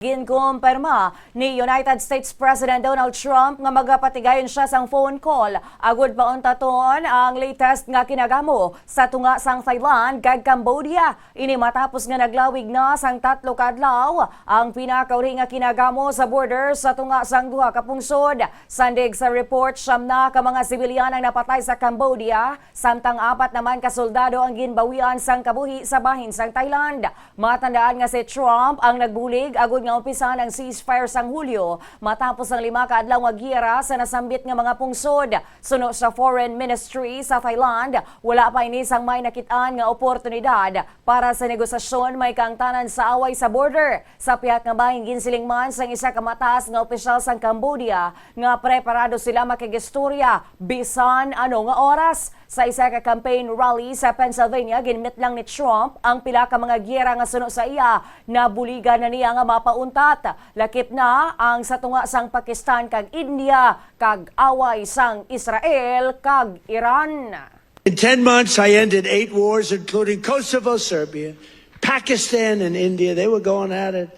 Ginkumpirma ni United States President Donald Trump nga magapatigayon siya sang phone call. Agud pauntaton ang latest nga kinagamo sa tunga sang Thailand kag Cambodia. Ini matapos nga naglawig na sang 3 ka adlaw ang pinakauri nga kinagamo sa border sa tunga sang duha ka pungsod. Sandig sa report, 9 ka mga sibilyan ang napatay sa Cambodia, samtang 4 naman ka soldado ang ginbawian sang kabuhi sa bahin sang Thailand. Matandaan nga si Trump ang nagbulig agud nga umpisa ng ceasefire sang Hulyo matapos ang 5 ka adlaw nga giyera sa nasambit nga mga pungsod. Suno sa Foreign Ministry sa Thailand, wala pa ini sang may nakitaan nga oportunidad para sa negosasyon may kaangtanan sa away sa border. Sa pihak nga bahin ginsilingman sang isa ka mataas nga opisyal sang Cambodia nga preparado sila makigistorya bisan ano nga oras. Sa isa ka campaign rally sa Pennsylvania, ginmit lang ni Trump ang pila ka mga giyera nga suno sa iya na buligan na niya nga mapauntat. Lakip na ang sa tunga sang Pakistan kag India kag away sang Israel kag Iran. In 10 months, I ended 8 wars, including Kosovo, Serbia, Pakistan and India. They were going at it.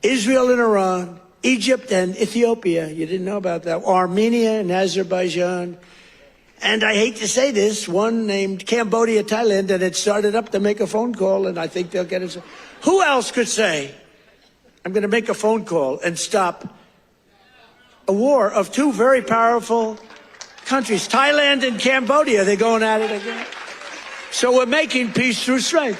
Israel and Iran, Egypt and Ethiopia. You didn't know about that. Armenia and Azerbaijan. And I hate to say this, one named Cambodia, Thailand, and it started up to make a phone call, and I think they'll get it. Who else could say, I'm going to make a phone call and stop a war of 2 very powerful countries, Thailand and Cambodia? They're going at it again. So we're making peace through strength.